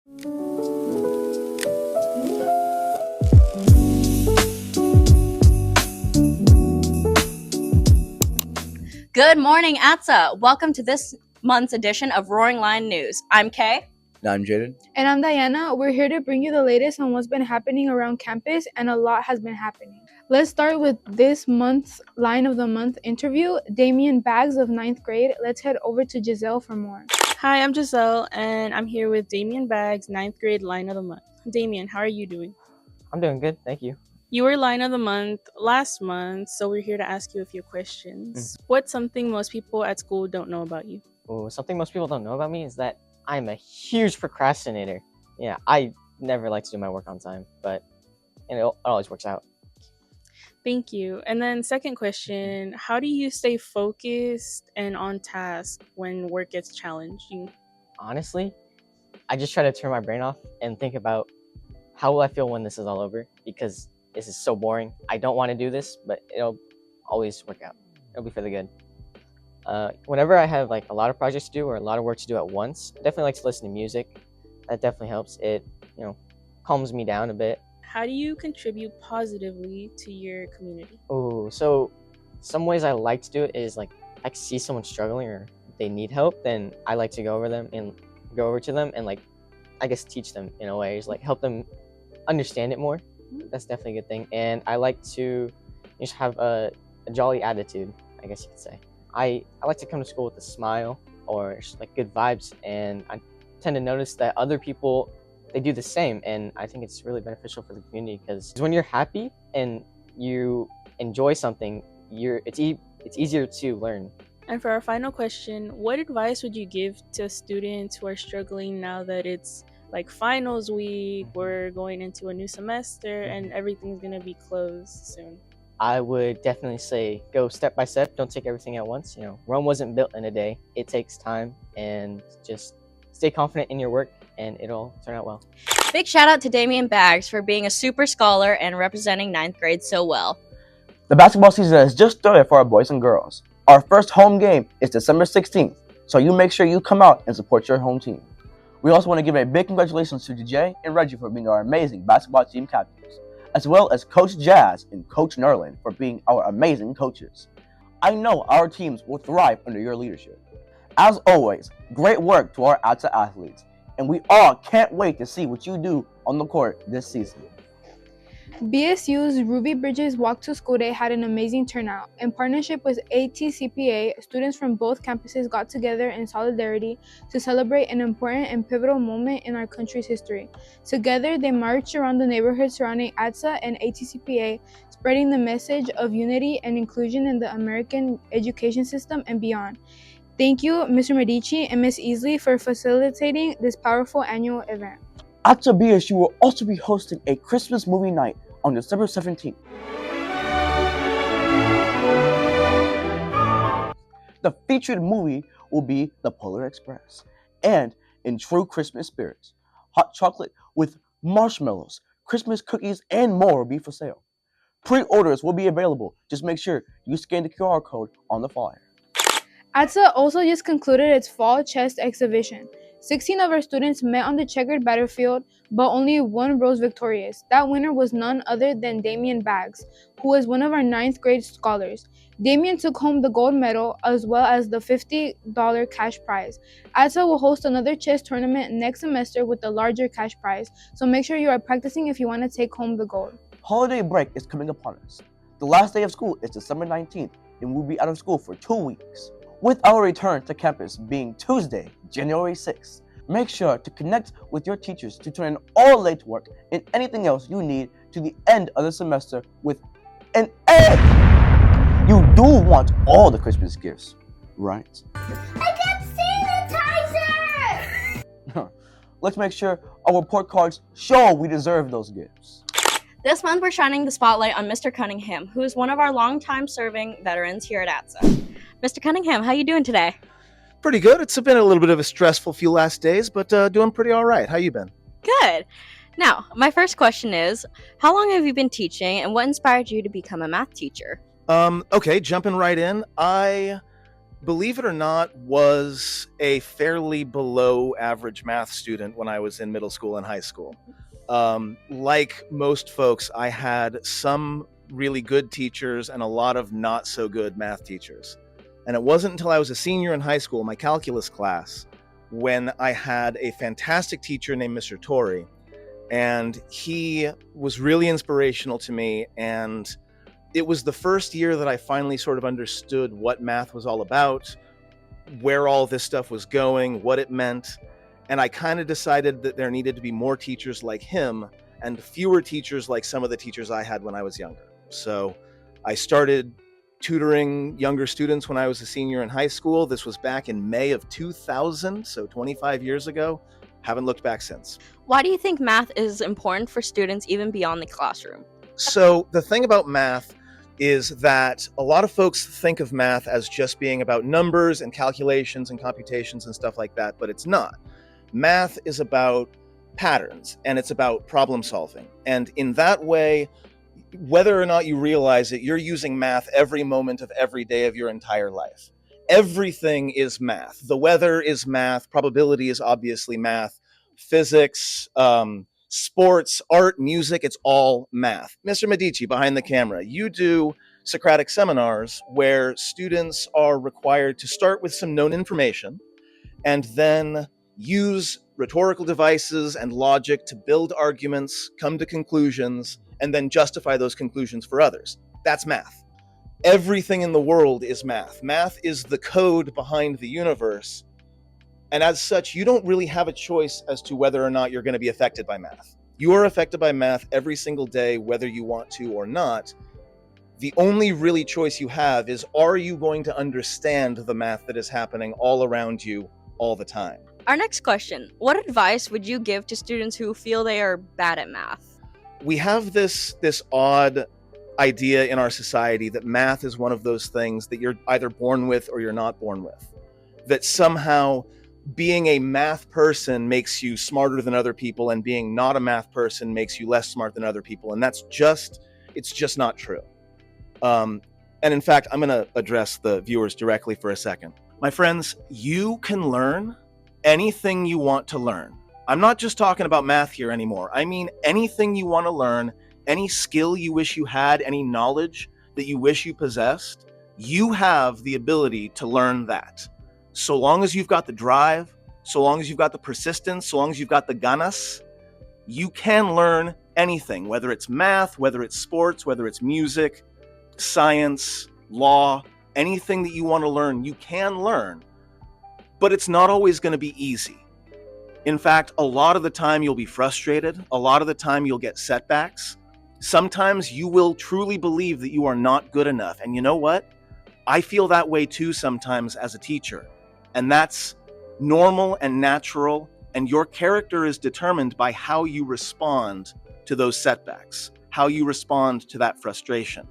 Good morning, ATSA. Welcome to this month's edition of Roaring Lion News. I'm Kay. And I'm Jaden. And I'm Diana. We're here to bring you the latest on what's been happening around campus, and a lot has been happening. Let's start with this month's Line of the Month interview. Damien Baggs of 9th grade. Let's head over to Giselle for more. Hi, I'm Giselle, and I'm here with Damien Baggs, 9th grade Line of the Month. Damien, how are you doing? I'm doing good, thank you. You were Line of the Month last month, so we're here to ask you a few questions. What's something most people at school don't know about you? Ooh, something most people don't know about me is that I'm a huge procrastinator. Yeah, I never like to do my work on time, but it always works out. Thank you. And then second question, how do you stay focused and on task when work gets challenging? Honestly, I just try to turn my brain off and think about how will I feel when this is all over, because this is so boring. I don't want to do this, but it'll always work out. It'll be for the good. Whenever I have like a lot of projects to do or a lot of work to do at once, I definitely like to listen to music. That definitely helps. It, calms me down a bit. How do you contribute positively to your community? Oh, so some ways I like to do it is like I see someone struggling or they need help, then I like to go over to them and like I guess teach them in a way, just like help them understand it more. That's definitely a good thing. And I like to just have a jolly attitude, I guess you could say. I like to come to school with a smile or just like good vibes, and I tend to notice that other people, they do the same, and I think it's really beneficial for the community because when you're happy and you enjoy something, it's easier to learn. And for our final question, what advice would you give to students who are struggling now that it's like finals week, we're going into a new semester, and everything's going to be closed soon? I would definitely say go step by step. Don't take everything at once. Rome wasn't built in a day. It takes time, and just stay confident in your work and it'll turn out well. Big shout out to Damien Baggs for being a super scholar and representing 9th grade so well. The basketball season has just started for our boys and girls. Our first home game is December 16th, so you make sure you come out and support your home team. We also want to give a big congratulations to DJ and Reggie for being our amazing basketball team captains, as well as Coach Jazz and Coach Nerlin for being our amazing coaches. I know our teams will thrive under your leadership. As always, great work to our ATSA athletes, and we all can't wait to see what you do on the court this season. BSU's Ruby Bridges Walk to School Day had an amazing turnout. In partnership with ATSA, students from both campuses got together in solidarity to celebrate an important and pivotal moment in our country's history. Together, they marched around the neighborhood surrounding ATSA and ATSA, spreading the message of unity and inclusion in the American education system and beyond. Thank you, Mr. Medici and Ms. Easley, for facilitating this powerful annual event. ATSA BSU will also be hosting a Christmas movie night on December 17th. The featured movie will be The Polar Express, and in true Christmas spirits, hot chocolate with marshmallows, Christmas cookies, and more will be for sale. Pre-orders will be available. Just make sure you scan the QR code on the flyer. ATSA also just concluded its fall chess exhibition. 16 of our students met on the checkered battlefield, but only one rose victorious. That winner was none other than Damien Baggs, who was one of our 9th grade scholars. Damien took home the gold medal as well as the $50 cash prize. ATSA will host another chess tournament next semester with a larger cash prize, so make sure you are practicing if you want to take home the gold. Holiday break is coming upon us. The last day of school is December 19th, and we'll be out of school for 2 weeks. With our return to campus being Tuesday, January 6th, make sure to connect with your teachers to turn in all late work and anything else you need to the end of the semester with an A. You do want all the Christmas gifts, right? I got sanitizer! Let's make sure our report cards show we deserve those gifts. This month we're shining the spotlight on Mr. Cunningham, who is one of our longtime serving veterans here at ATSA. Mr. Cunningham, how you doing today? Pretty good. It's been a little bit of a stressful few last days, but doing pretty all right. How you been? Good. Now, my first question is, how long have you been teaching and what inspired you to become a math teacher? Okay, jumping right in. I believe it or not, was a fairly below average math student when I was in middle school and high school. Like most folks, I had some really good teachers and a lot of not so good math teachers. And it wasn't until I was a senior in high school, my calculus class, when I had a fantastic teacher named Mr. Torrey. And he was really inspirational to me. And it was the first year that I finally sort of understood what math was all about, where all this stuff was going, what it meant. And I kind of decided that there needed to be more teachers like him and fewer teachers like some of the teachers I had when I was younger. So I started tutoring younger students when I was a senior in high school. This was back in May of 2000, so 25 years ago. Haven't looked back since. Why do you think math is important for students even beyond the classroom? So the thing about math is that a lot of folks think of math as just being about numbers and calculations and computations and stuff like that, but it's not. Math is about patterns and it's about problem solving. And in that way, whether or not you realize it, you're using math every moment of every day of your entire life. Everything is math. The weather is math. Probability is obviously math. Physics, sports, art, music, it's all math. Mr. Medici, behind the camera, you do Socratic seminars where students are required to start with some known information and then use rhetorical devices and logic to build arguments, come to conclusions, and then justify those conclusions for others. That's math. Everything in the world is math. Math is the code behind the universe. And as such, you don't really have a choice as to whether or not you're going to be affected by math. You are affected by math every single day, whether you want to or not. The only really choice you have is, are you going to understand the math that is happening all around you all the time? Our next question, what advice would you give to students who feel they are bad at math? We have this odd idea in our society that math is one of those things that you're either born with or you're not born with. That somehow being a math person makes you smarter than other people and being not a math person makes you less smart than other people. And it's just not true. And in fact, I'm going to address the viewers directly for a second. My friends, you can learn anything you want to learn. I'm not just talking about math here anymore. I mean anything you want to learn, any skill you wish you had, any knowledge that you wish you possessed, you have the ability to learn that. So long as you've got the drive, so long as you've got the persistence, so long as you've got the ganas, you can learn anything, whether it's math, whether it's sports, whether it's music, science, law, anything that you want to learn, you can learn. But it's not always going to be easy. In fact, a lot of the time you'll be frustrated. A lot of the time you'll get setbacks. Sometimes you will truly believe that you are not good enough. And you know what? I feel that way too sometimes as a teacher. And that's normal and natural. And your character is determined by how you respond to those setbacks, how you respond to that frustration.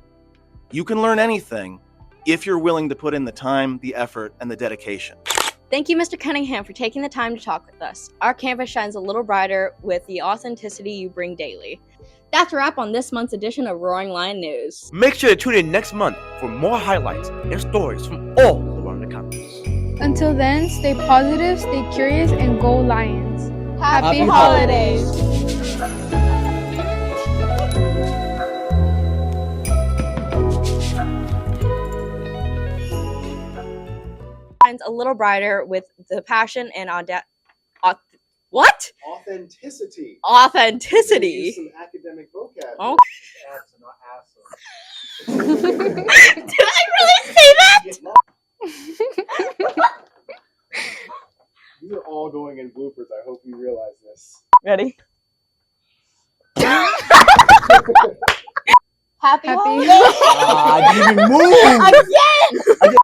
You can learn anything if you're willing to put in the time, the effort, and the dedication. Thank you, Mr. Cunningham, for taking the time to talk with us. Our campus shines a little brighter with the authenticity you bring daily. That's a wrap on this month's edition of Roaring Lion News. Make sure to tune in next month for more highlights and stories from all around the campus. Until then, stay positive, stay curious, and go Lions. Happy holidays! Shines a little brighter with the passion and what? Authenticity. Authenticity. Some academic vocab. Oh. ATSA, not ASA. Did I really say that? These are all going in bloopers. I hope you realize this. Ready? Happy holidays! I didn't even move. Again!